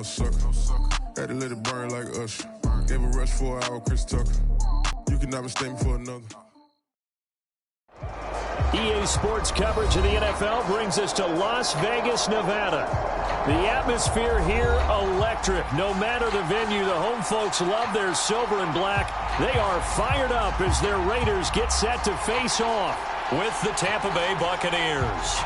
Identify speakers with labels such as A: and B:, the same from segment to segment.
A: sucker. Had to let it burn like Usher. Gave a rush for an hour, Chris Tucker. You can never stay me for another.
B: EA Sports coverage of the NFL brings us to Las Vegas, Nevada. The atmosphere here, electric. No matter the venue, the home folks love their silver and black. They are fired up as their Raiders get set to face off with the Tampa Bay Buccaneers.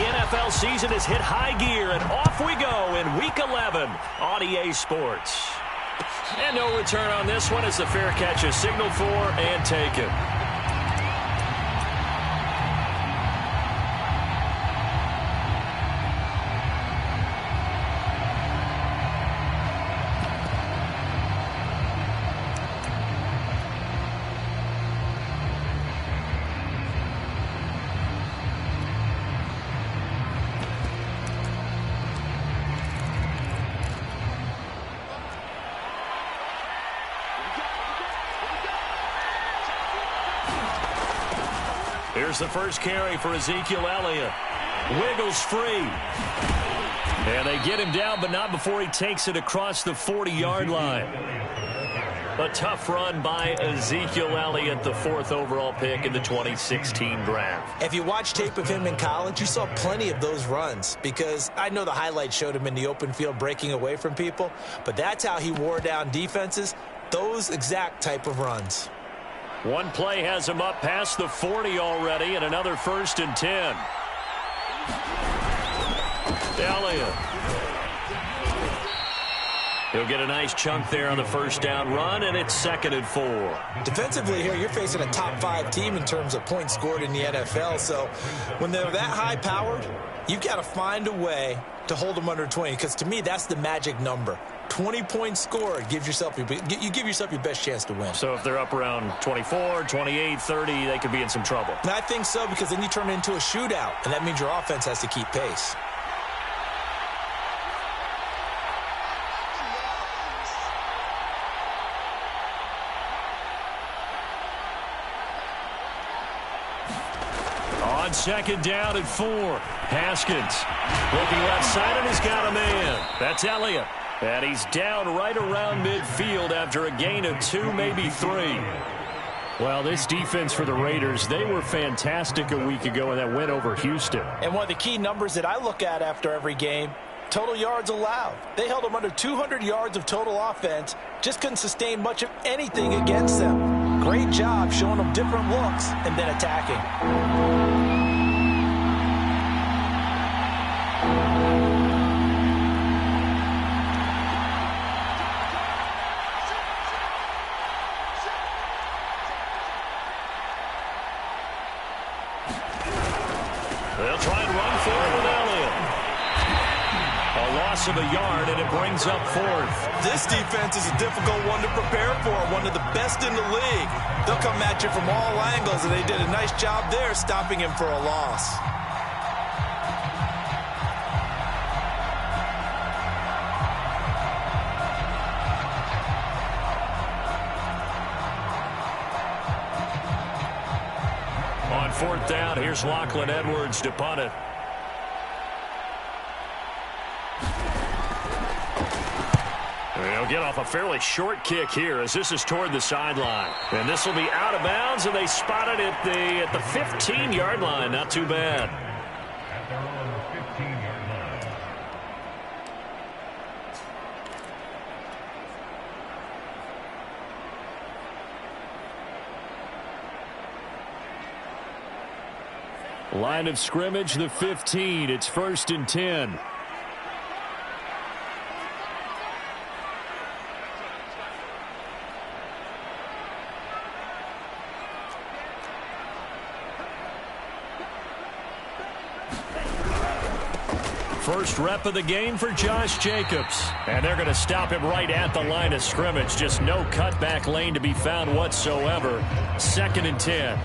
B: NFL season has hit high gear, and off we go in Week 11 on EA Sports. And no return on this one as the fair catch is signaled for and taken. Here's the first carry for Ezekiel Elliott. Wiggles free. And they get him down, but not before he takes it across the 40-yard line. A tough run by Ezekiel Elliott, the 4th overall pick in the 2016 draft.
C: If you watch tape of him in college, you saw plenty of those runs, because I know the highlights showed him in the open field breaking away from people, but that's how he wore down defenses, those exact type of runs.
B: One play has him up past the 40 already, and another 1st and 10. Elliott. He'll get a nice chunk there on the first down run, and it's 2nd and 4.
C: Defensively here, you're facing a top 5 team in terms of points scored in the NFL, so when they're that high-powered, you've got to find a way to hold them under 20, because to me, that's the magic number. 20 points scored, you give yourself your best chance to win.
B: So if they're up around 24, 28, 30, they could be in some trouble.
C: And I think so, because then you turn it into a shootout, and that means your offense has to keep pace. On 2nd down and 4, Haskins looking left side, and he's got a man. That's Elliott. And he's down right around midfield after a gain of 2, maybe 3. Well, this defense for the Raiders, they were fantastic a week ago in that win over Houston. And one of the key numbers that I look at after every game, total yards allowed. They held them under 200 yards of total offense, just couldn't sustain much of anything against them. Great job showing them different looks and then attacking.
B: They'll try and run for it with Elliott. A loss of a yard, and it brings up 4th.
C: This defense is a difficult one to prepare for, one of the best in the league. They'll come at you from all angles, and they did a nice job there stopping him for a loss.
B: On 4th down, here's Lachlan Edwards to punt it. They'll get off a fairly short kick here as this is toward the sideline. And this will be out of bounds, and they spot it at the 15-yard line. Not too bad. Line of scrimmage, the 15. It's 1st and 10. First rep of the game for Josh Jacobs. And they're going to stop him right at the line of scrimmage. Just no cutback lane to be found whatsoever. 2nd and 10.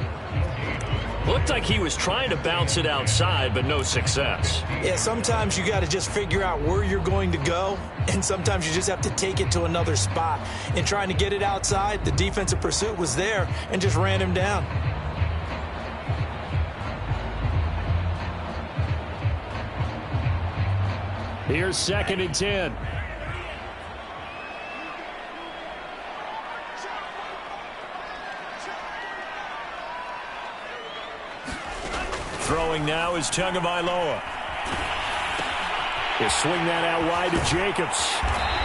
B: Looked like he was trying to bounce it outside, but no success.
D: Yeah, sometimes you got to just figure out where you're going to go, and sometimes you just have to take it to another spot. In trying to get it outside, the defensive pursuit was there and just ran him down.
B: Here's 2nd and 10. Throwing now is Tagovailoa. He'll swing that out wide to Jacobs.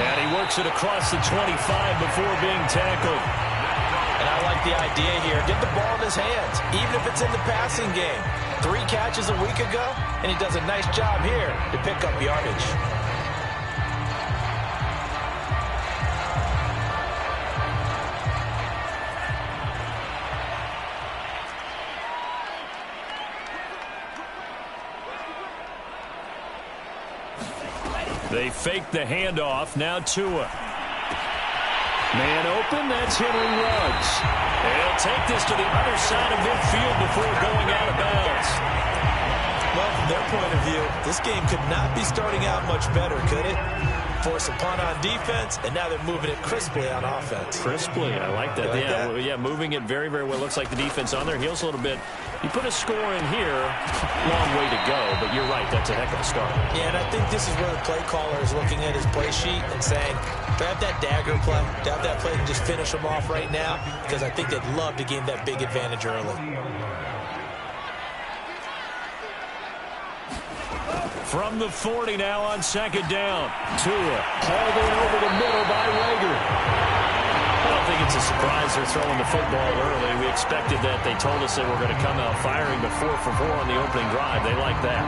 B: And he works it across the 25 before being tackled.
D: And I like the idea here. Get the ball in his hands, even if it's in the passing game. 3 catches a week ago, and he does a nice job here to pick up yardage.
B: They fake the handoff. Now Tua. Man open. That's Henry Ruggs. They'll take this to the other side of midfield before going out of bounds.
D: Well, from their point of view, this game could not be starting out much better, could it? Force a punt on defense, and now they're moving it crisply on offense.
B: Crisply, I like that.
D: Yeah,
B: moving it very, very well. Looks like the defense on their heels a little bit. You put a score in here, long way to go, but you're right, that's a heck of a start.
D: Yeah, and I think this is where the play caller is looking at his play sheet and saying, grab that dagger play, grab that play and just finish them off right now, because I think they'd love to gain that big advantage early.
B: From the 40 now on 2nd down. Tua hauled in over the middle by Rager. I don't think it's a surprise they're throwing the football early. We expected that. They told us they were going to come out firing, but 4 for 4 on the opening drive. They like that.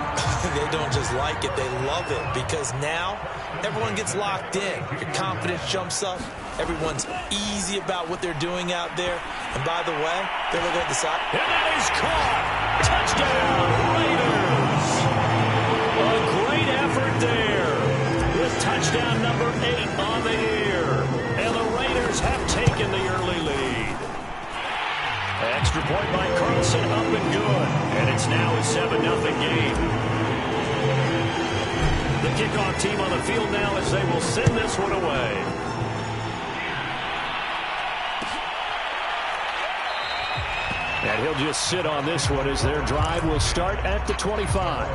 D: They don't just like it, they love it, because now everyone gets locked in. Your confidence jumps up. Everyone's easy about what they're doing out there. And by the way, they're looking at the side.
B: And that is caught. Touchdown, Raiders. A great effort there with touchdown number 8 on the year. And the Raiders have taken the early lead. Extra point by Carlson, up and good. And it's now a 7-0 game. The kickoff team on the field now as they will send this one away. And he'll just sit on this one as their drive will start at the 25.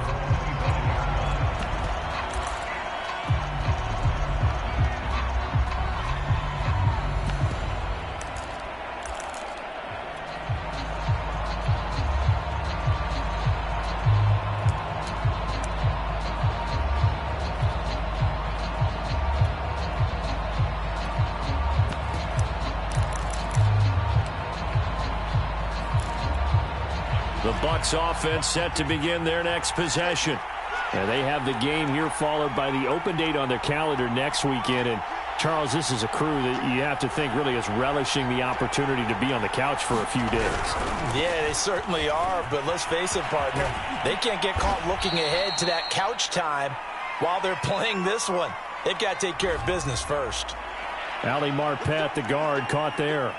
B: The Bucs offense set to begin their next possession. And they have the game here followed by the open date on their calendar next weekend. And, Charles, this is a crew that you have to think really is relishing the opportunity to be on the couch for a few days.
D: Yeah, they certainly are. But let's face it, partner, they can't get caught looking ahead to that couch time while they're playing this one. They've got to take care of business first.
B: Ali Marpet, the guard, caught there.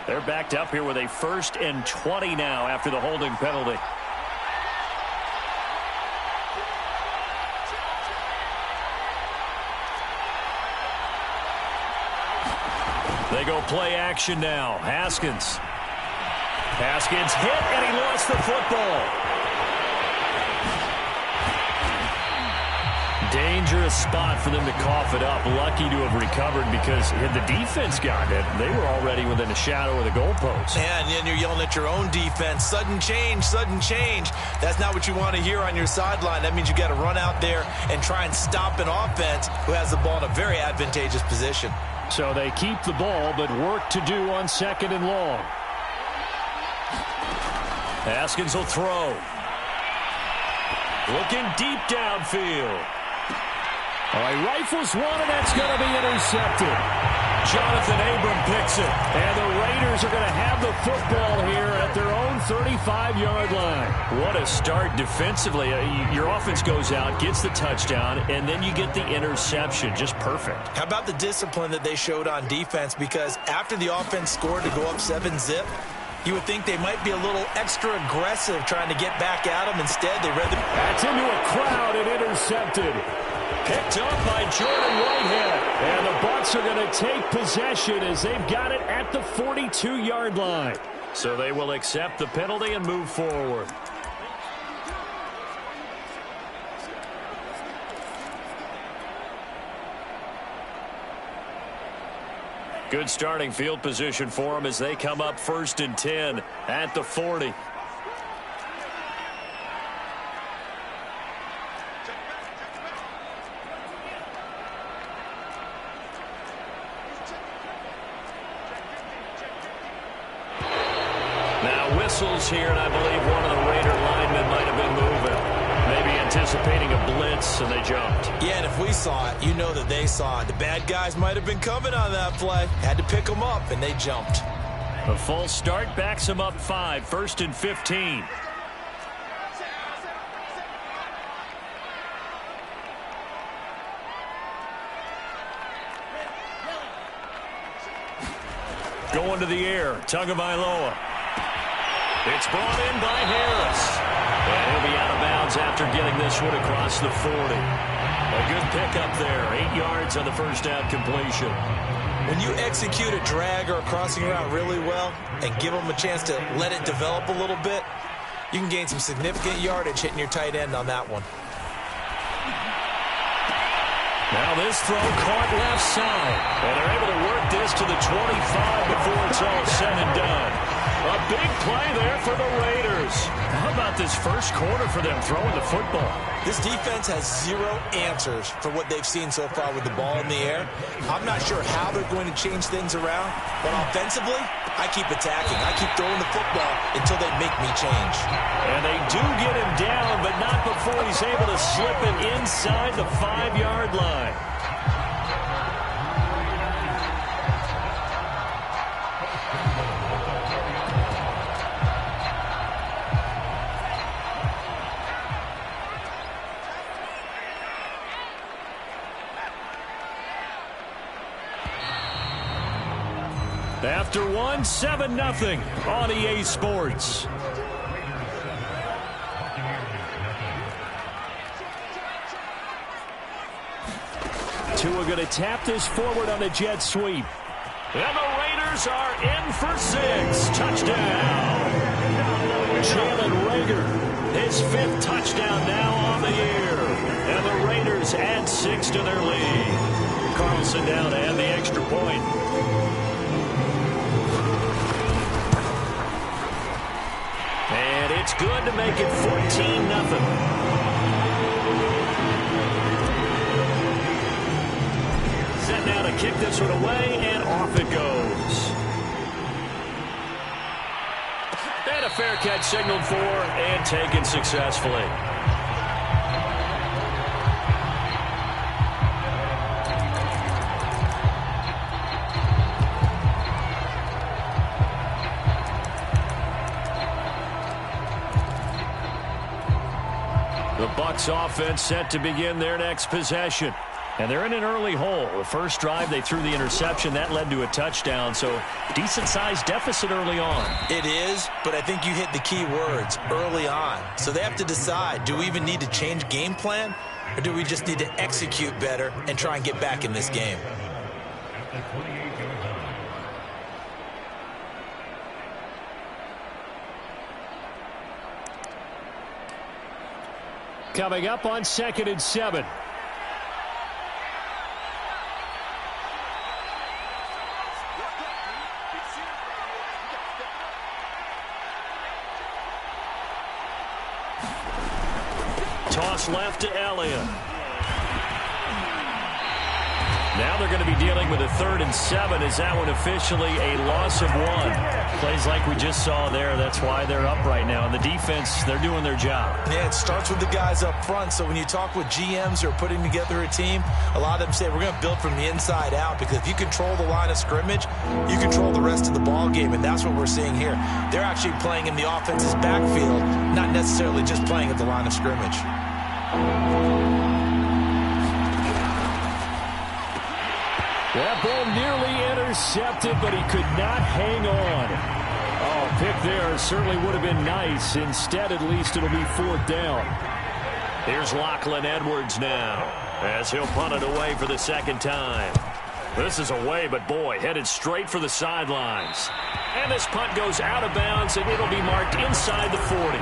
B: They're backed up here with a 1st and 20 now after the holding penalty. They go play action now. Haskins. Haskins hit, and he lost the football. Dangerous spot for them to cough it up. Lucky to have recovered because had the defense gotten it, they were already within a shadow of the goalpost.
D: Yeah, and then you're yelling at your own defense. Sudden change, sudden change. That's not what you want to hear on your sideline. That means you got to run out there and try and stop an offense who has the ball in a very advantageous position.
B: So they keep the ball, but work to do on 2nd and long. Haskins will throw. Looking deep downfield. All right, rifles one, and that's going to be intercepted. Jonathan Abram picks it. And the Raiders are going to have the football here at their own 35-yard line.
C: What a start defensively. Your offense goes out, gets the touchdown, and then you get the interception. Just perfect.
D: How about the discipline that they showed on defense? Because after the offense scored to go up 7-zip, you would think they might be a little extra aggressive trying to get back at them. Instead, they read the...
B: That's into a crowd and intercepted.
C: Picked up by Jordan Whitehead.
B: And the Bucs are going to take possession as they've got it at the 42-yard line.
C: So they will accept the penalty and move forward. Good starting field position for them as they come up 1st and 10 at the 40. Now whistles here, and I believe one of the Raider linemen might have been moving. Maybe anticipating a blitz, and they jumped.
D: Yeah, and if we saw it, you know that they saw it. The bad guys might have been coming on that play. Had to pick them up, and they jumped.
C: A false start backs them up 5, 1st and 15. Going to the air, Tagovailoa. It's brought in by Harris. And he'll be out of bounds after getting this one across the 40. A good pickup there. 8 yards on the first down completion.
D: When you execute a drag or a crossing route really well and give them a chance to let it develop a little bit, you can gain some significant yardage hitting your tight end on that one.
C: Now this throw caught left side. And they're able to work this to the 25 before it's all said and done. A big play there for the Raiders. How about this first quarter for them throwing the football?
D: This defense has zero answers for what they've seen so far with the ball in the air. I'm not sure how they're going to change things around, but offensively, I keep attacking. I keep throwing the football until they make me change.
C: And they do get him down, but not before he's able to slip it inside the 5-yard line. After one, 7-0 on EA Sports. Tua going to tap this forward on the jet sweep. And the Raiders are in for 6. Touchdown. Jalen Reagor, his 5th touchdown now on the year. And the Raiders add 6 to their lead. Carlson down to add the extra point. And it's good to make it 14-0. Set now to kick this one away, and off it goes. And a fair catch signaled for and taken successfully. The Bucs offense set to begin their next possession. And they're in an early hole. The first drive, they threw the interception. That led to a touchdown, so decent-sized deficit early on.
D: It is, but I think you hit the key words, early on. So they have to decide, do we even need to change game plan, or do we just need to execute better and try and get back in this game?
B: Coming up on 2nd and 7. Toss left to Elliott. Now they're going to be dealing with a 3rd and 7. Is that one officially a loss of 1? Plays like we just saw there. That's why they're up right now. And the defense, they're doing their job.
D: Yeah, it starts with the guys up front. So when you talk with GMs who are putting together a team, a lot of them say we're going to build from the inside out, because if you control the line of scrimmage, you control the rest of the ball game, and that's what we're seeing here. They're actually playing in the offense's backfield, not necessarily just playing at the line of scrimmage.
B: That ball nearly intercepted, but he could not hang on. Oh, pick there certainly would have been nice. Instead, at least it'll be 4th down. Here's Lachlan Edwards now, as he'll punt it away for the 2nd time. This is away, but boy, headed straight for the sidelines. And this punt goes out of bounds, and it'll be marked inside the 40.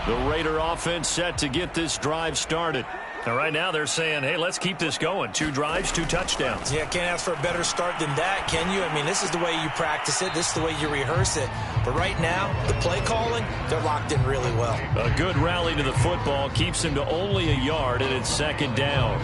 B: The Raider offense set to get this drive started. And right now they're saying, hey, let's keep this going. 2 drives, 2 touchdowns.
D: Yeah, can't ask for a better start than that, can you? I mean, this is the way you practice it. This is the way you rehearse it. But right now, the play calling, they're locked in really well.
B: A good rally to the football keeps him to only a yard, and it's 2nd down.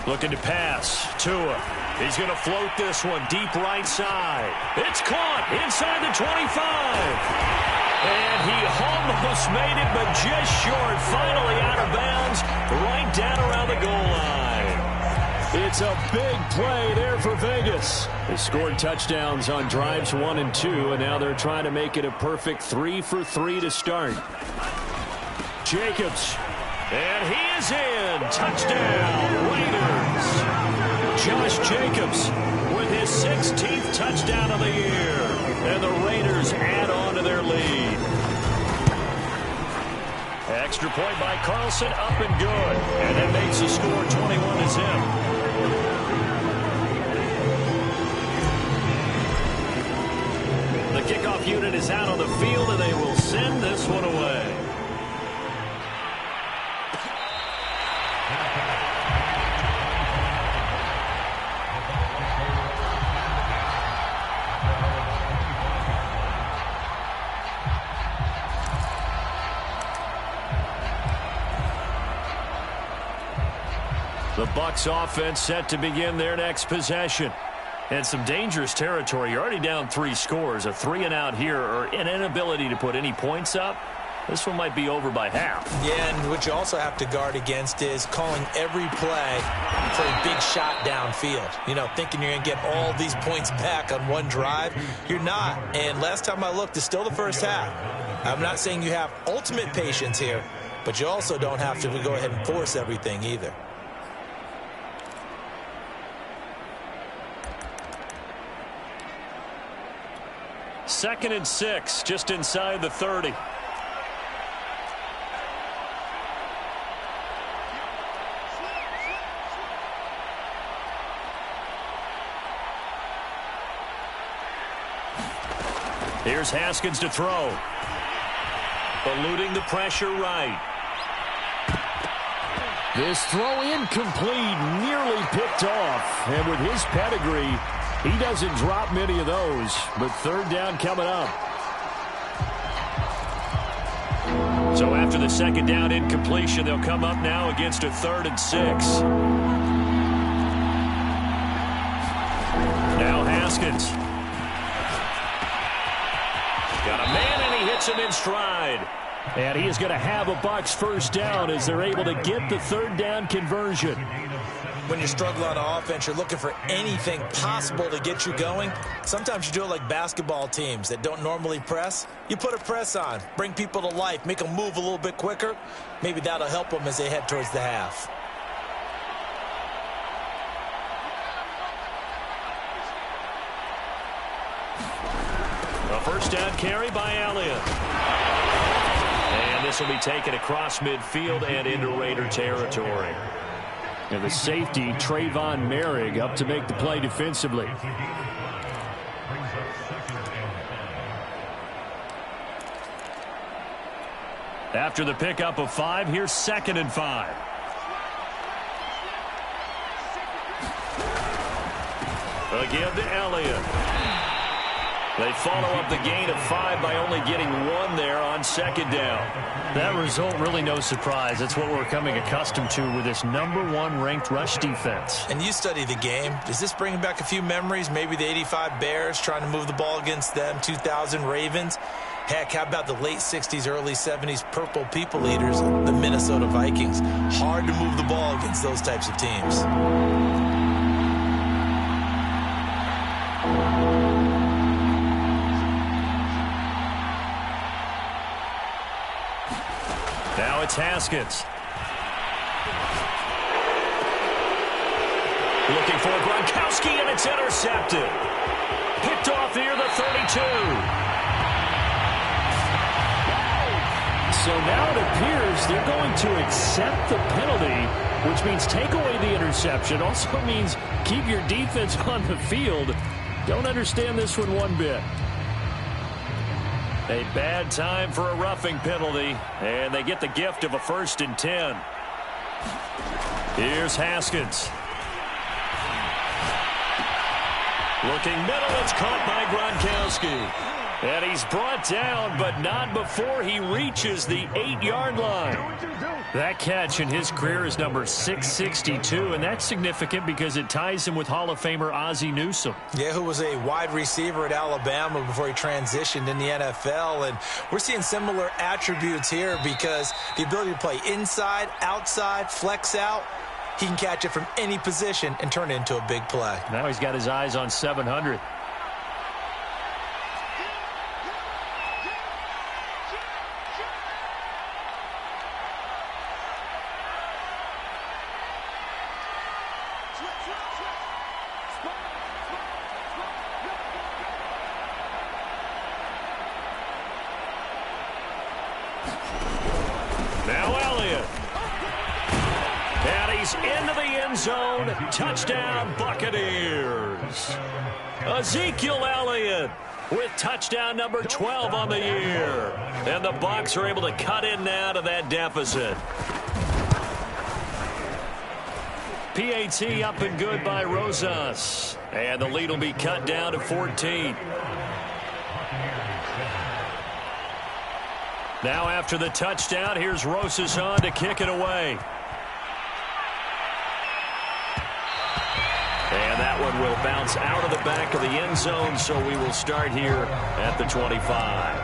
B: Looking to pass. Tua. He's going to float this one deep right side. It's caught inside the 25. And he almost made it, but just short. Finally out of bounds, right down around the goal line. It's a big play there for Vegas. They scored touchdowns on drives 1 and 2, and now they're trying to make it a perfect 3 for 3 to start. Jacobs. And he is in. Touchdown, Raiders. Josh Jacobs with his 16th touchdown of the year. And the Raiders add on to their lead. Extra point by Carlson, up and good. And that makes the score 21-0. The kickoff unit is out on the field, and they will send this one away. The Bucs offense set to begin their next possession. And some dangerous territory. You're already down 3 scores. A 3-and-out here, or an inability to put any points up. This one might be over by half.
D: Yeah, and what you also have to guard against is calling every play for a big shot downfield. You know, thinking you're going to get all these points back on one drive. You're not. And last time I looked, it's still the first half. I'm not saying you have ultimate patience here, but you also don't have to go ahead and force everything either.
B: Second and 6, just inside the 30. Here's Haskins to throw. Eluding the pressure right. This throw incomplete, nearly picked off. And with his pedigree, he doesn't drop many of those. But 3rd down coming up. So after the 2nd down incompletion, they'll come up now against a 3rd and 6. Now Haskins. Got a man, and he hits him in stride. And he is going to have a Bucs first down as they're able to get the 3rd down conversion.
D: When you struggle on offense, you're looking for anything possible to get you going. Sometimes you do it like basketball teams that don't normally press. You put a press on, bring people to life, make them move a little bit quicker. Maybe that'll help them as they head towards the half.
B: A first down carry by Elliott. And this will be taken across midfield and into Raider territory. And the safety, Trayvon Merrick, up to make the play defensively. After the pickup of 5, here's 2nd and 5. Again to Elliott. They follow up the gain of 5 by only getting 1 there on 2nd down.
C: That result really no surprise. That's what we're coming accustomed to with this #1 ranked rush defense.
D: And you study the game. Does this bring back a few memories? Maybe the 85 Bears trying to move the ball against them, 2000 Ravens. Heck, how about the late 60s, early 70s Purple People Eaters, the Minnesota Vikings? Hard to move the ball against those types of teams.
B: Now it's Haskins. Looking for Gronkowski, and it's intercepted. Picked off near the 32.
C: So now it appears they're going to accept the penalty, which means take away the interception. Also means keep your defense on the field. Don't understand this one bit.
B: A bad time for a roughing penalty, and they get the gift of a 1st and 10. Here's Haskins. Looking middle, it's caught by Gronkowski. And he's brought down, but not before he reaches the 8-yard line.
C: That catch in his career is number 662, and that's significant because it ties him with Hall of Famer Ozzie Newsome.
D: Yeah, who was a wide receiver at Alabama before he transitioned in the NFL. And we're seeing similar attributes here because the ability to play inside, outside, flex out, he can catch it from any position and turn it into a big play.
C: Now he's got his eyes on 700.
B: Now Elliott. And he's into the end zone. Touchdown, Buccaneers. Ezekiel Elliott with touchdown number 12 on the year. And the Bucs are able to cut in now to that deficit. PAT up and good by Rosas. And the lead will be cut down to 14. Now after the touchdown, here's Rosas on to kick it away. And that one will bounce out of the back of the end zone, so we will start here at the 25.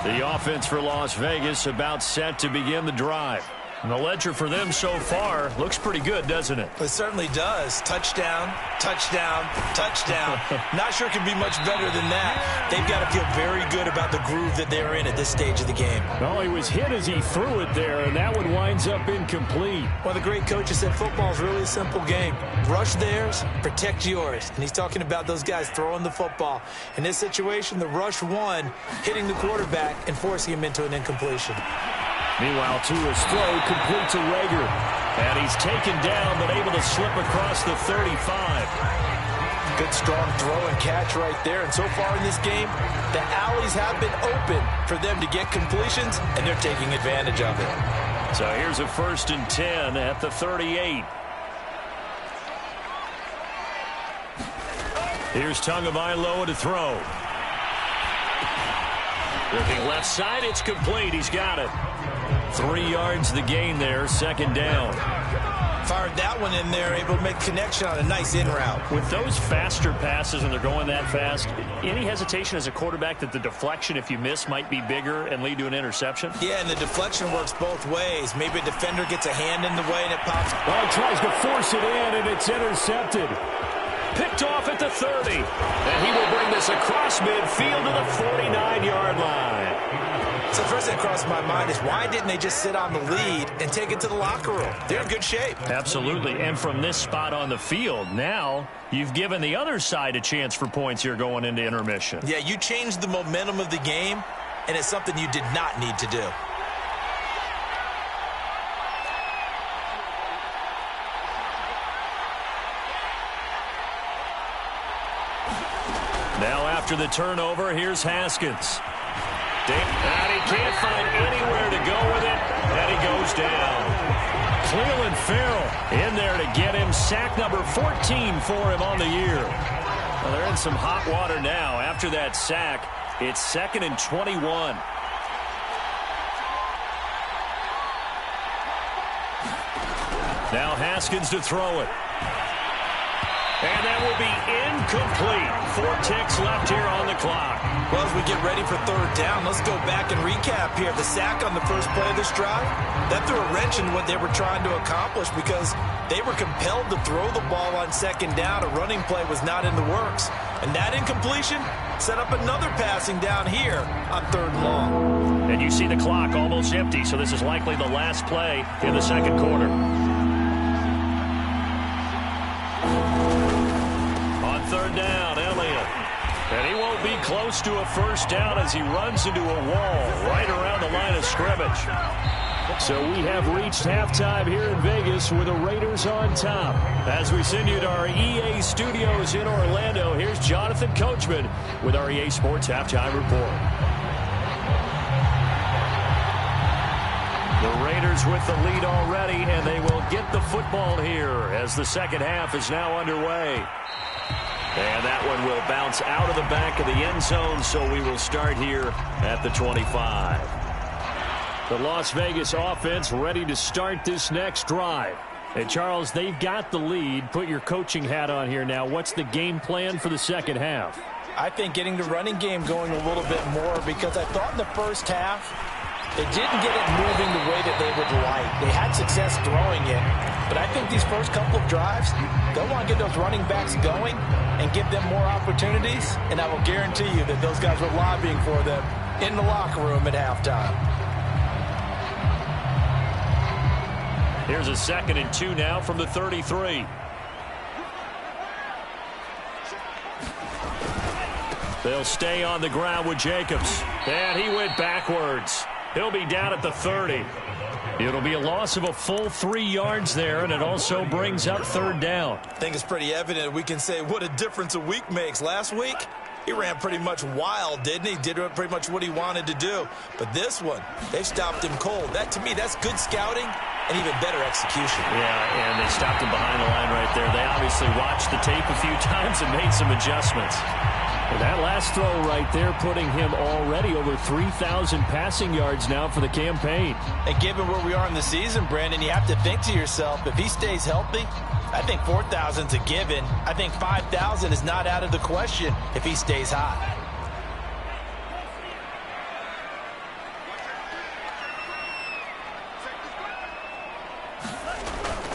B: The offense for Las Vegas about set to begin the drive. And the ledger for them so far looks pretty good, doesn't it?
D: It certainly does. Touchdown, touchdown, touchdown. Not sure it could be much better than that. They've got to feel very good about the groove that they're in at this stage of the game.
C: Well, he was hit as he threw it there, and that one winds up incomplete.
D: One of the great coaches said football is really a simple game. Rush theirs, protect yours. And he's talking about those guys throwing the football. In this situation, the rush won, hitting the quarterback and forcing him into an incompletion.
C: Meanwhile, Tua's throw complete to Rager.
B: And he's taken down, but able to slip across the 35.
D: Good, strong throw and catch right there. And so far in this game, the alleys have been open for them to get completions, and they're taking advantage of it.
B: So here's a 1st and 10 at the 38. Here's Tagovailoa to throw. Looking left side, it's complete. He's got it. 3 yards the gain there, 2nd down.
D: Fired that one in there, able to make connection on a nice in route.
C: With those faster passes and they're going that fast, any hesitation as a quarterback that the deflection, if you miss, might be bigger and lead to an interception?
D: Yeah, and the deflection works both ways. Maybe a defender gets a hand in the way and it pops.
C: Well, he tries to force it in, and it's intercepted.
B: Picked off at the 30. And he will bring this across midfield to the 49-yard line.
D: So the first thing that crossed my mind is why didn't they just sit on the lead and take it to the locker room? They're in good shape.
B: Absolutely. And from this spot on the field, now you've given the other side a chance for points here going into intermission.
D: Yeah, you changed the momentum of the game, and it's something you did not need to do.
B: Now after the turnover, here's Haskins. And he can't find anywhere to go with it, and he goes down. Cleveland Farrell in there to get him. Sack number 14 for him on the year. Well, they're in some hot water now. After that sack, it's 2nd and 21. Now Haskins to throw it. And that will be incomplete. 4 ticks left here on the clock.
D: Well, as we get ready for 3rd down, let's go back and recap here. The sack on the first play of this drive, that threw a wrench in what they were trying to accomplish because they were compelled to throw the ball on 2nd down. A running play was not in the works. And that incompletion set up another passing down here on 3rd and long.
B: And you see the clock almost empty, so this is likely the last play in the 2nd quarter. On 3rd down, Elliott. And he won't be close to a 1st down as he runs into a wall right around the line of scrimmage. So we have reached halftime here in Vegas with the Raiders on top. As we send you to our EA studios in Orlando, here's Jonathan Coachman with our EA Sports Halftime Report. The Raiders with the lead already, and they will get the football here as the 2nd half is now underway. And that one will bounce out of the back of the end zone, so we will start here at the 25. The Las Vegas offense ready to start this next drive. And, Charles, they've got the lead. Put your coaching hat on here now. What's the game plan for the 2nd half?
D: I think getting the running game going a little bit more because I thought in the first half they didn't get it moving the way that they would like. They had success throwing it, but I think these first couple of drives, they'll want to get those running backs going and give them more opportunities, and I will guarantee you that those guys were lobbying for them in the locker room at halftime.
B: Here's a 2nd and 2 now from the 33. They'll stay on the ground with Jacobs. And he went backwards. He'll be down at the 30. It'll be a loss of a full 3 yards there, and it also brings up 3rd down.
D: I think it's pretty evident we can say what a difference a week makes. Last week, he ran pretty much wild, didn't he? Did pretty much what he wanted to do. But this one, they stopped him cold. That, to me, that's good scouting and even better execution.
B: Yeah, and they stopped him behind the line right there. They obviously watched the tape a few times and made some adjustments. And that last throw right there putting him already over 3,000 passing yards now for the campaign.
D: And given where we are in the season, Brandon, you have to think to yourself, if he stays healthy, I think 4,000's a given. I think 5,000 is not out of the question if he stays hot.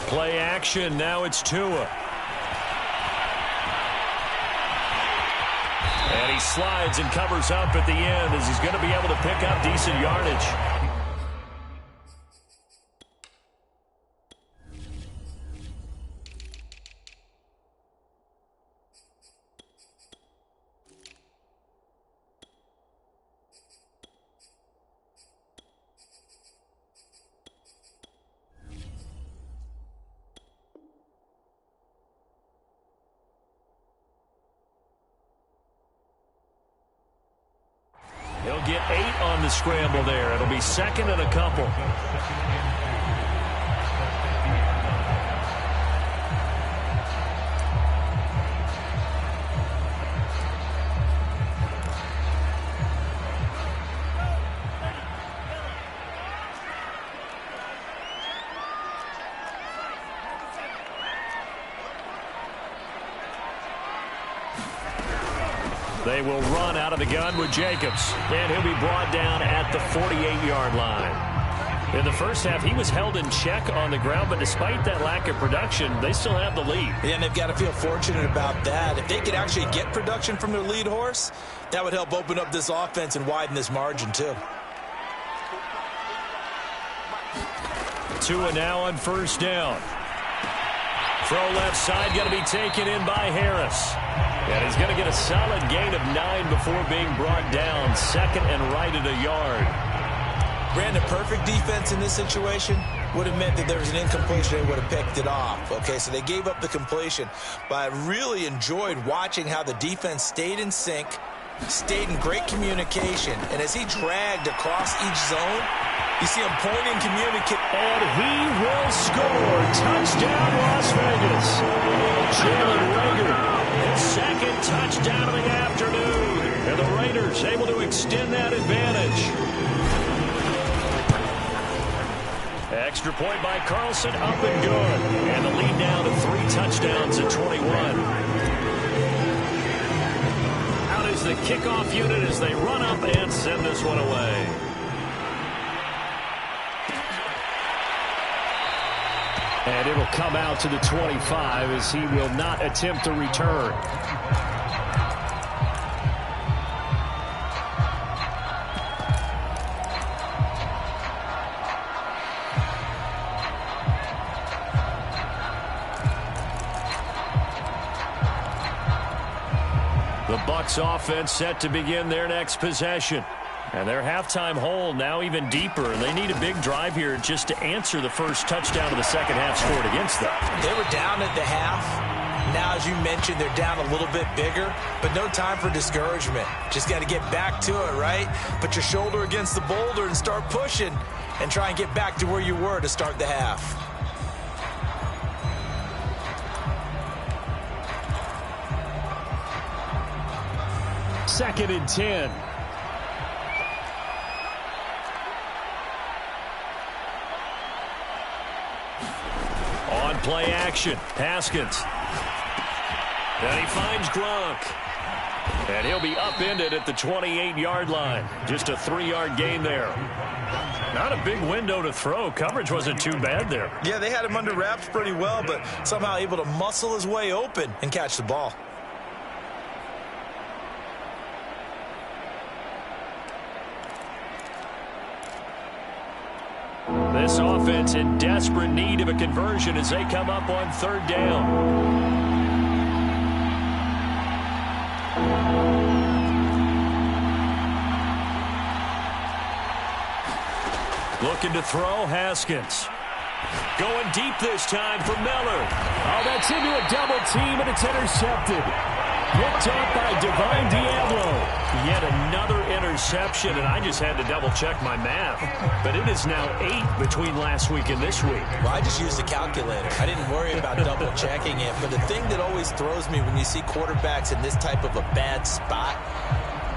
B: Play action. Now it's Tua. And he slides and covers up at the end as he's going to be able to pick up decent yardage. He'll get 8 on the scramble there. It'll be 2nd and a couple. They will run out of the gun with Jacobs, and he'll be brought down at the 48-yard line. In the first half, he was held in check on the ground, but despite that lack of production, they still have the lead.
D: Yeah, and they've got to feel fortunate about that. If they could actually get production from their lead horse, that would help open up this offense and widen this margin, too.
B: Tua now on 1st down. Throw left side, going to be taken in by Harris. And he's going to get a solid gain of 9 before being brought down. 2nd and right at a yard.
D: Brandon, perfect defense in this situation would have meant that there was an incompletion. They would have picked it off. Okay, so they gave up the completion. But I really enjoyed watching how the defense stayed in sync, stayed in great communication. And as he dragged across each zone, you see him pointing, communicating.
B: And he will score. Touchdown, Las Vegas. Jalen Reagor, his second touchdown of the afternoon. And the Raiders able to extend that advantage. Extra point by Carlson, up and good. And the lead now to 3 touchdowns at 21. Out is the kickoff unit as they run up and send this one away. And it'll come out to the 25 as he will not attempt to return. The Bucs offense set to begin their next possession. And their halftime hole now even deeper. And they need a big drive here just to answer the first touchdown of the second half scored against them.
D: They were down at the half. Now, as you mentioned, they're down a little bit bigger, but no time for discouragement. Just got to get back to it, right? Put your shoulder against the boulder and start pushing and try and get back to where you were to start the half.
B: Second and 10. On play action, Haskins. And he finds Gronk. And he'll be upended at the 28-yard line. Just a 3-yard gain there. Not a big window to throw. Coverage wasn't too bad there.
D: Yeah, they had him under wraps pretty well, but somehow able to muscle his way open and catch the ball.
B: This offense in desperate need of a conversion as they come up on third down. Looking to throw, Haskins. Going deep this time for Miller. Oh, that's into a double team, and it's intercepted. Picked up by Dffl4. Yet another interception, and I just had to double-check my math. But it is now 8 between last week and this week.
D: Well, I just used the calculator. I didn't worry about double-checking it. But the thing that always throws me when you see quarterbacks in this type of a bad spot,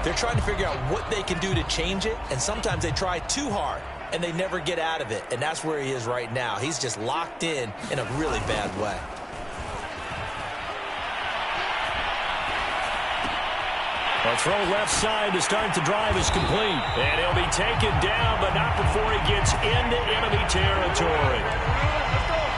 D: they're trying to figure out what they can do to change it, and sometimes they try too hard, and they never get out of it. And that's where he is right now. He's just locked in a really bad way.
B: A throw left side to start the drive is complete. And he'll be taken down, but not before he gets into enemy territory.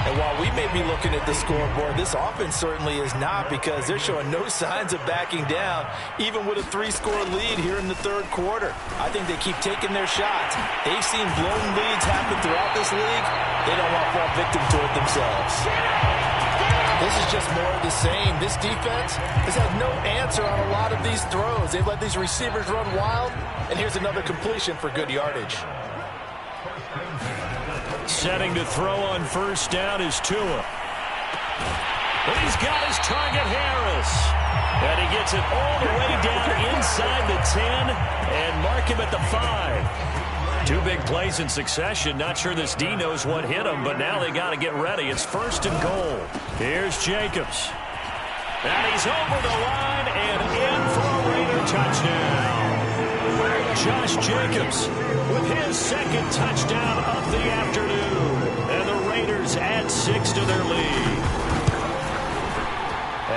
D: And while we may be looking at the scoreboard, this offense certainly is not, because they're showing no signs of backing down, even with a 3-score lead here in the third quarter. I think they keep taking their shots. They've seen blown leads happen throughout this league. They don't want to fall victim to it themselves. This is just more of the same. This defense has had no answer on a lot of these throws. They've let these receivers run wild, and here's another completion for good yardage.
B: Setting to throw on first down is Tua. But he's got his target, Harris. And he gets it all the way down inside the 10 and mark him at the 5. 2 big plays in succession. Not sure this D knows what hit him, but now they got to get ready. It's first and goal. Here's Jacobs. And he's over the line and in for a Raider touchdown. Josh Jacobs with his second touchdown of the afternoon. And the Raiders add 6 to their lead.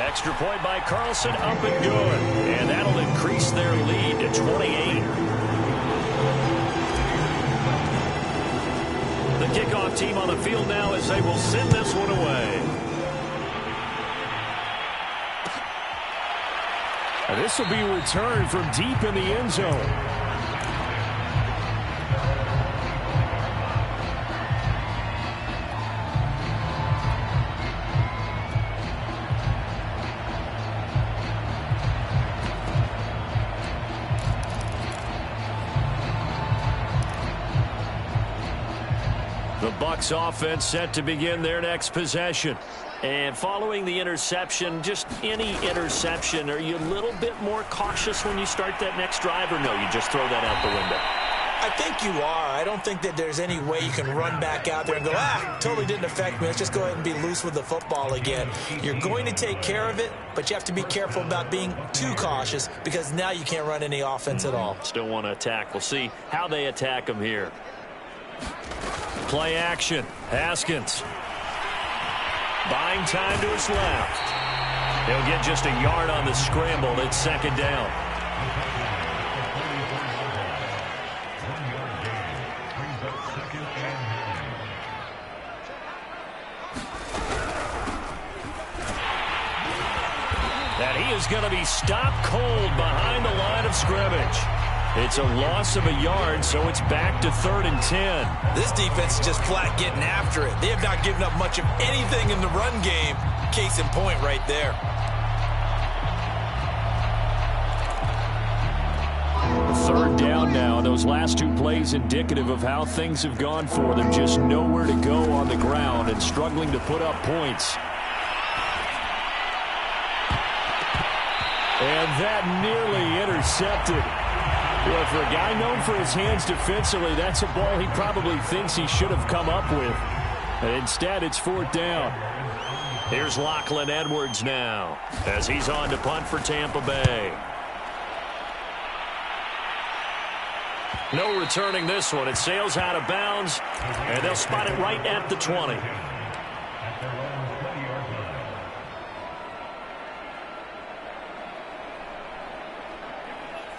B: Extra point by Carlson, up and good. And that'll increase their lead to 28. The kickoff team on the field now as they will send this one away. And this will be returned from deep in the end zone. Bucs offense set to begin their next possession.
C: And following the interception, just any interception, are you a little bit more cautious when you start that next drive, or no, you just throw that out the window?
D: I think you are. I don't think that there's any way you can run back out there and go, totally didn't affect me. Let's just go ahead and be loose with the football again. You're going to take care of it, but you have to be careful about being too cautious because now you can't run any offense at all.
C: Still want to attack. We'll see how they attack them here.
B: Play action. Haskins. Buying time to his left. He'll get just a yard on the scramble. It's second down. And he is going to be stopped cold behind the line of scrimmage. It's a loss of a yard, so it's back to 3rd and 10.
D: This defense is just flat getting after it. They have not given up much of anything in the run game. Case in point right there.
B: Third down now. Those last two plays indicative of how things have gone for them. Just nowhere to go on the ground and struggling to put up points. And that nearly intercepted. Well, for a guy known for his hands defensively, that's a ball he probably thinks he should have come up with. And instead, it's 4th down.
C: Here's Lachlan Edwards now as he's on to punt for Tampa Bay. No returning this one. It sails out of bounds, and they'll spot it right at the 20.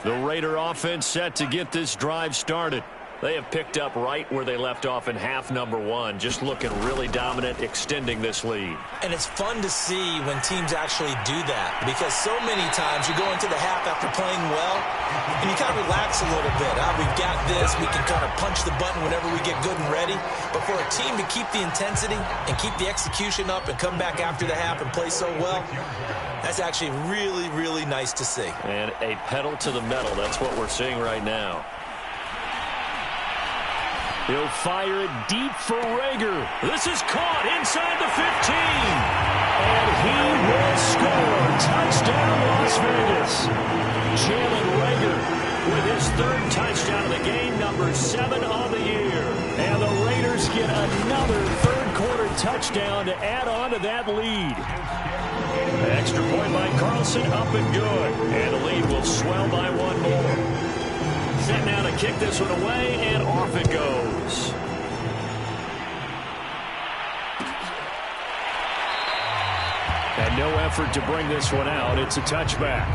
B: The Raider offense set to get this drive started.
C: They have picked up right where they left off in half number 1, just looking really dominant, extending this lead.
D: And it's fun to see when teams actually do that, because so many times you go into the half after playing well, and you kind of relax a little bit. We've got this. We can kind of punch the button whenever we get good and ready. But for a team to keep the intensity and keep the execution up and come back after the half and play so well, that's actually really, really nice to see.
C: And a pedal to the metal. That's what we're seeing right now.
B: He'll fire it deep for Rager. This is caught inside the 15. And he will score. Touchdown, Las Vegas. Jalen Rager with his 3rd touchdown of the game, number 7 on the year. And the Raiders get another 3rd quarter touchdown to add on to that lead. An extra point by Carlson, up and good. And the lead will swell by 1 more. Set now to kick this one away, and off it goes. And no effort to bring this one out. It's a touchback.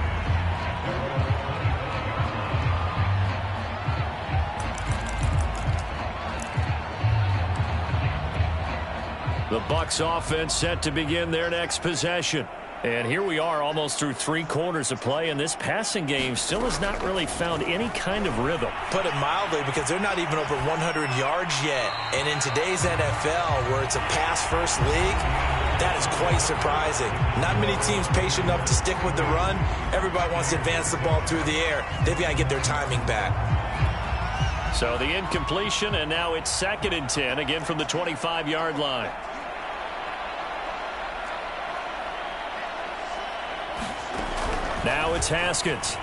B: The Bucs offense set to begin their next possession. And here we are almost through 3 quarters of play, and this passing game still has not really found any kind of rhythm.
D: Put it mildly, because they're not even over 100 yards yet. And in today's NFL, where it's a pass-first league, that is quite surprising. Not many teams patient enough to stick with the run. Everybody wants to advance the ball through the air. They've got to get their timing back.
B: So the incompletion, and now it's 2nd and 10, again from the 25-yard line. Now it's Haskins.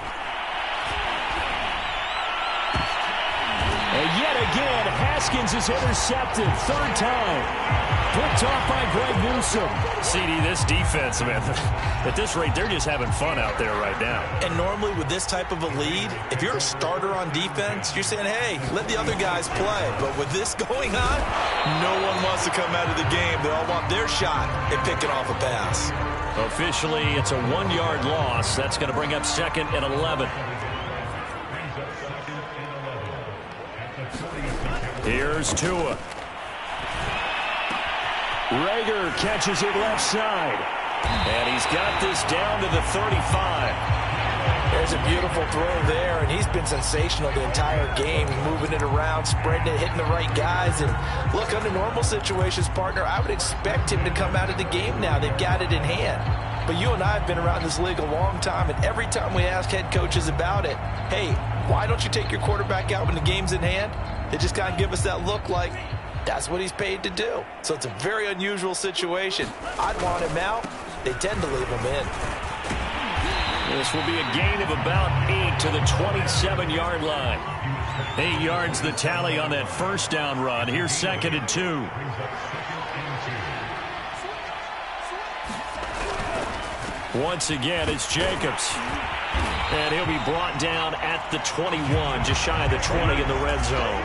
B: And yet again, Haskins is intercepted. 3rd time. Picked off by Greg Newsome. CD, this defense, man, at this rate, they're just having fun out there right now.
D: And normally with this type of a lead, if you're a starter on defense, you're saying, hey, let the other guys play. But with this going on, no one wants to come out of the game. They all want their shot at picking off a pass.
B: Officially, it's a 1-yard loss. That's going to bring up 2nd and 11. Here's Tua. Rager catches it left side. And he's got this down to the 35.
D: There's a beautiful throw there, and he's been sensational the entire game, moving it around, spreading it, hitting the right guys. And look, under normal situations, partner, I would expect him to come out of the game now. They've got it in hand. But you and I have been around this league a long time, and every time we ask head coaches about it, hey, why don't you take your quarterback out when the game's in hand? They just kind of give us that look like, That's what he's paid to do. So it's a very unusual situation. I'd want him out. They tend to leave him in.
B: This will be a gain of about 8 to the 27-yard line. 8 yards the tally on that first down run. Here's 2nd and 2. Once again, it's Jacobs. And he'll be brought down at the 21, just shy of the 20 in the red zone.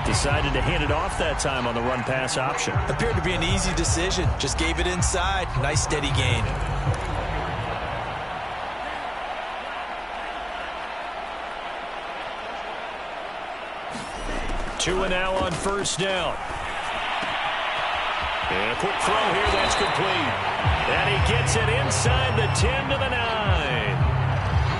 B: Decided to hand it off that time on the run-pass option.
D: Appeared to be an easy decision. Just gave it inside. Nice steady gain.
B: 2 and now on first down. And a quick throw here, that's complete. And he gets it inside the 10 to the 9.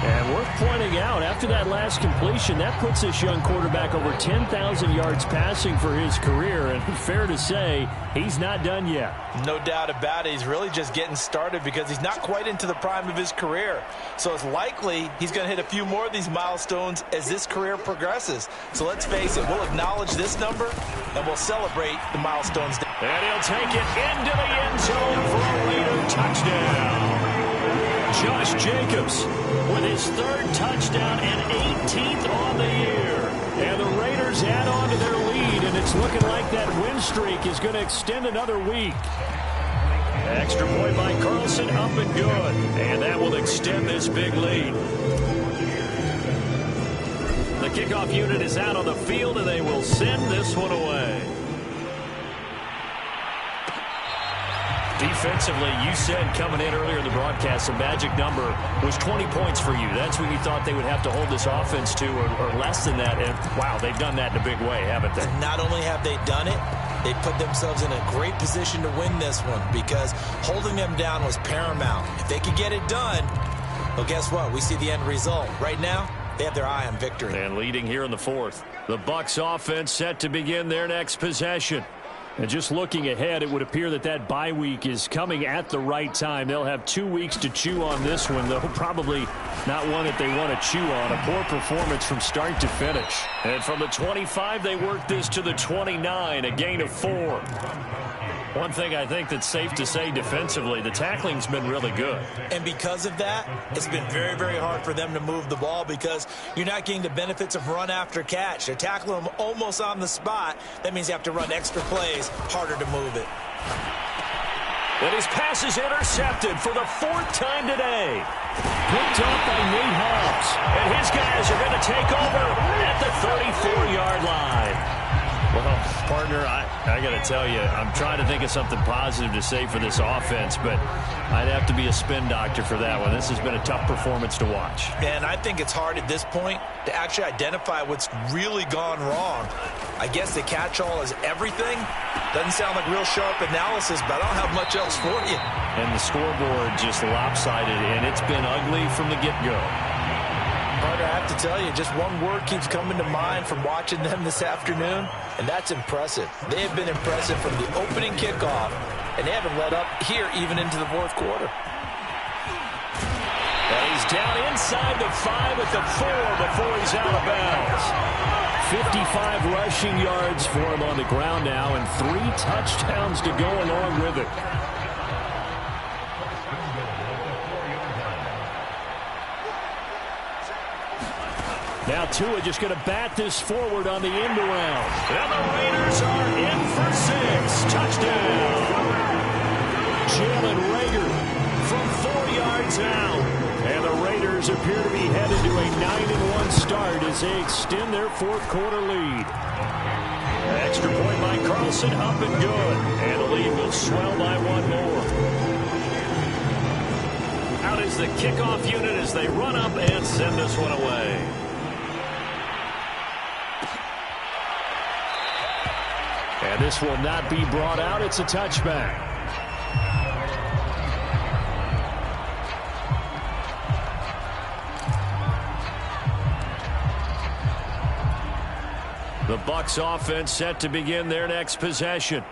B: And worth pointing out, after that last completion, that puts this young quarterback over 10,000 yards passing for his career. And fair to say, he's not done yet.
D: No doubt about it. He's really just getting started because he's not quite into the prime of his career. So it's likely he's going to hit a few more of these milestones as this career progresses. So let's face it, we'll acknowledge this number and we'll celebrate the milestones.
B: And he'll take it into the end zone for a Raider touchdown. Josh Jacobs with his 3rd touchdown and 18th on the year. And the Raiders add on to their lead, and it's looking like that win streak is going to extend another week. Extra point by Carlson, up and good. And that will extend this big lead. The kickoff unit is out on the field, and they will send this one away. Defensively, you said coming in earlier in the broadcast, the magic number was 20 points for you. That's what you thought they would have to hold this offense to, or less than that. And, wow, they've done that in a big way, haven't they?
D: Not only have they done it, they put themselves in a great position to win this one because holding them down was paramount. If they could get it done, well, guess what? We see the end result. Right now, they have their eye on victory.
B: And leading here in the 4th. The Bucs offense set to begin their next possession. And just looking ahead, it would appear that that bye week is coming at the right time. They'll have 2 weeks to chew on this one, though probably not one that they want to chew on. A poor performance from start to finish. And from the 25, they work this to the 29, a gain of 4. One thing I think that's safe to say defensively, the tackling's been really good.
D: And because of that, it's been very, very hard for them to move the ball because you're not getting the benefits of run after catch. They're tackling them almost on the spot. That means you have to run extra plays, harder to move it.
B: And his pass is intercepted for the 4th time today. Picked off by Nate Hobbs. And his guys are going to take over at the 34-yard line. Well, partner, I got to tell you, I'm trying to think of something positive to say for this offense, but I'd have to be a spin doctor for that one. This has been a tough performance to watch.
D: And I think it's hard at this point to actually identify what's really gone wrong. I guess the catch-all is everything. Doesn't sound like real sharp analysis, but I don't have much else for you.
B: And the scoreboard just lopsided, and it's been ugly from the get-go.
D: Carter, I have to tell you, just one word keeps coming to mind from watching them this afternoon, and that's impressive. They have been impressive from the opening kickoff, and they haven't let up here even into the 4th quarter.
B: And he's down inside the 5 at the 4 before he's out of bounds. 55 rushing yards for him on the ground now, and 3 touchdowns to go along with it. Now Tua just going to bat this forward on the end around. And the Raiders are in for 6. Touchdown. Jalen Reagor from 4 yards out. And the Raiders appear to be headed to a 9-1 start as they extend their 4th quarter lead. Extra point by Carlson, up and good. And the lead will swell by 1 more. Out is the kickoff unit as they run up and send this one away. And this will not be brought out. It's a touchback. The Bucs offense set to begin their next possession.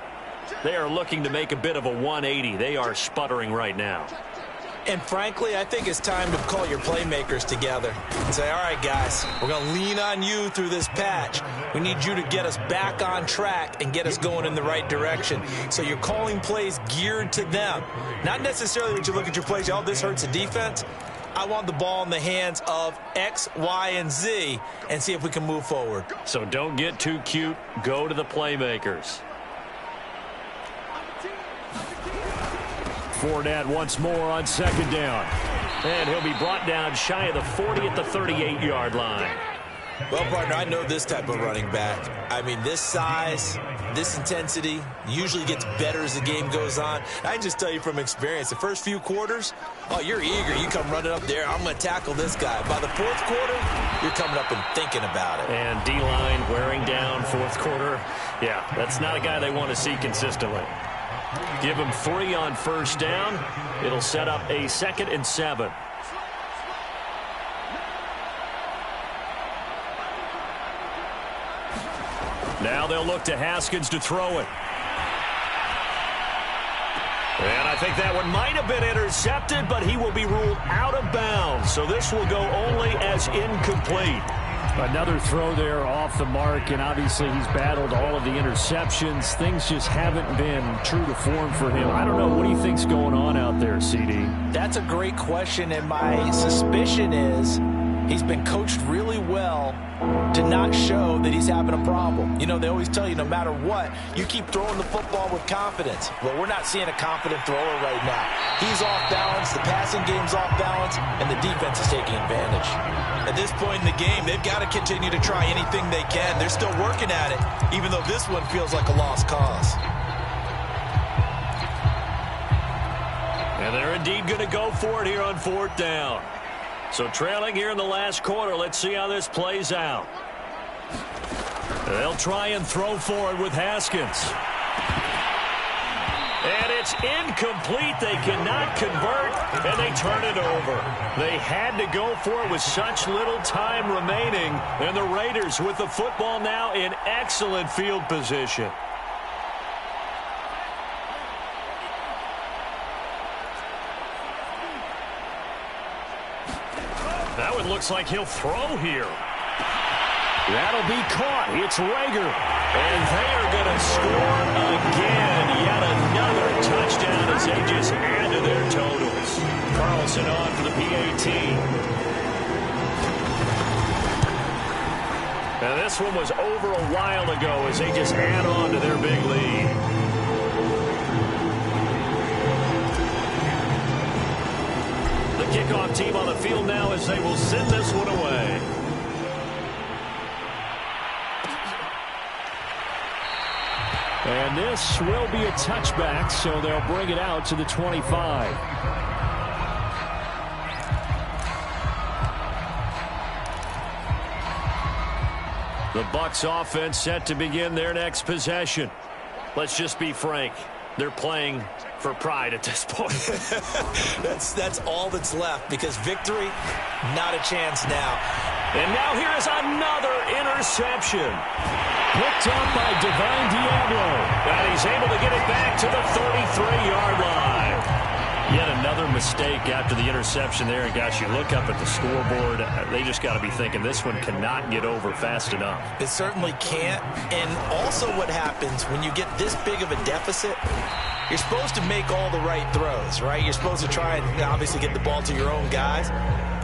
B: They are looking to make a bit of a 180. They are sputtering right now.
D: And frankly, I think it's time to call your playmakers together and say, all right, guys, we're going to lean on you through this patch. We need you to get us back on track and get us going in the right direction. So you're calling plays geared to them. Not necessarily when you look at your plays, oh, this hurts the defense. I want the ball in the hands of X, Y, and Z and see if we can move forward.
B: So don't get too cute. Go to the playmakers. Fournette once more on second down. And he'll be brought down shy of the 40 at the 38-yard line.
D: Well, partner, I know this type of running back. I mean, this size, this intensity usually gets better as the game goes on. I can just tell you from experience, the first few quarters, oh, you're eager. You come running up there, I'm going to tackle this guy. By the fourth quarter, you're coming up and thinking about it.
B: And D-line wearing down fourth quarter. Yeah, that's not a guy they want to see consistently. Give him 3 on first down. It'll set up a 2nd and 7. Now they'll look to Haskins to throw it. And I think that one might have been intercepted, but he will be ruled out of bounds. So this will go only as incomplete. Another throw there off the mark, and obviously he's battled all of the interceptions. Things just haven't been true to form for him. I don't know. What do you think's going on out there, CD?
D: That's a great question, and my suspicion is he's been coached really well to not show that he's having a problem. You know, they always tell you no matter what, you keep throwing the football with confidence. Well, we're not seeing a confident thrower right now. He's off balance, the passing game's off balance, and the defense is taking advantage. At this point in the game, they've got to continue to try anything they can. They're still working at it, even though this one feels like a lost cause.
B: And they're indeed going to go for it here on 4th down. So trailing here in the last quarter, let's see how this plays out. They'll try and throw for it with Haskins. And it's incomplete. They cannot convert, and they turn it over. They had to go for it with such little time remaining, and the Raiders with the football now in excellent field position. That one looks like he'll throw here. That'll be caught. It's Rager. And they are going to score again. Yet another touchdown as they just add to their totals. Carlson on for the PAT. Now this one was over a while ago as they just add on to their big lead. The kickoff team on the field now as they will send this one away. And this will be a touchback, so they'll bring it out to the 25. The Bucs offense set to begin their next possession. Let's just be frank. They're playing for pride at this point.
D: That's all that's left, because victory, not a chance now.
B: And now here is another interception. Picked up by Dffl4. And he's able to get it back to the 33-yard line. Yet another mistake after the interception there. And, gosh, you look up at the scoreboard, they just got to be thinking this one cannot get over fast enough.
D: It certainly can't. And also what happens when you get this big of a deficit, you're supposed to make all the right throws, right? You're supposed to try and obviously get the ball to your own guys.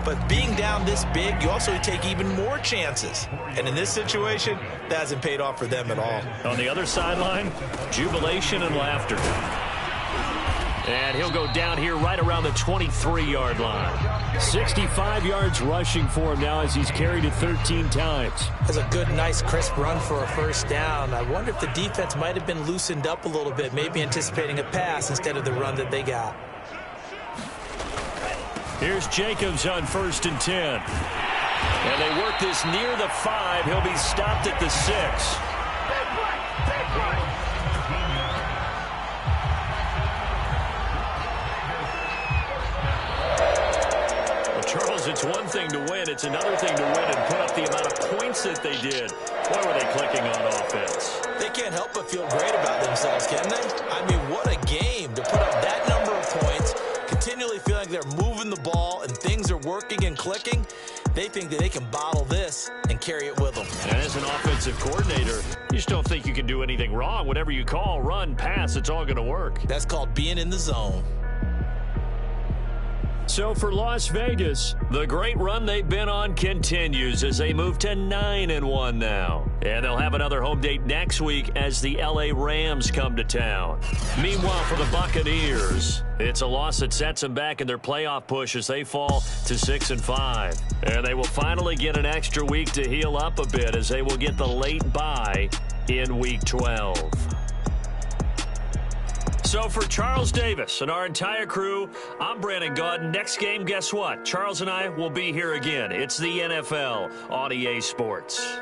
D: But being down this big, you also take even more chances. And in this situation, that hasn't paid off for them at all.
B: On the other sideline, jubilation and laughter. And he'll go down here right around the 23-yard line. 65 yards rushing for him now as he's carried it 13 times.
D: That's a good, nice, crisp run for a first down. I wonder if the defense might have been loosened up a little bit, maybe anticipating a pass instead of the run that they got.
B: Here's Jacobs on 1st and 10. And they work this near the 5. He'll be stopped at the 6. Charles, it's one thing to win. It's another thing to win and put up the amount of points that they did. Boy, were they clicking on offense.
D: They can't help but feel great about themselves, can they? I mean, what a game to put up that number of points, continually really feel like they're moving the ball and things are working and clicking, they think that they can bottle this and carry it with them.
B: And as an offensive coordinator, you just don't think you can do anything wrong. Whatever you call, run, pass, it's all going to work.
D: That's called being in the zone.
B: So for Las Vegas, the great run they've been on continues as they move to 9-1 now. And they'll have another home date next week as the LA Rams come to town. Meanwhile, for the Buccaneers, it's a loss that sets them back in their playoff push as they fall to 6-5. And they will finally get an extra week to heal up a bit as they will get the late bye in Week 12. So for Charles Davis and our entire crew, I'm Brandon Gaudin. Next game, guess what? Charles and I will be here again. It's the NFL on EA Sports.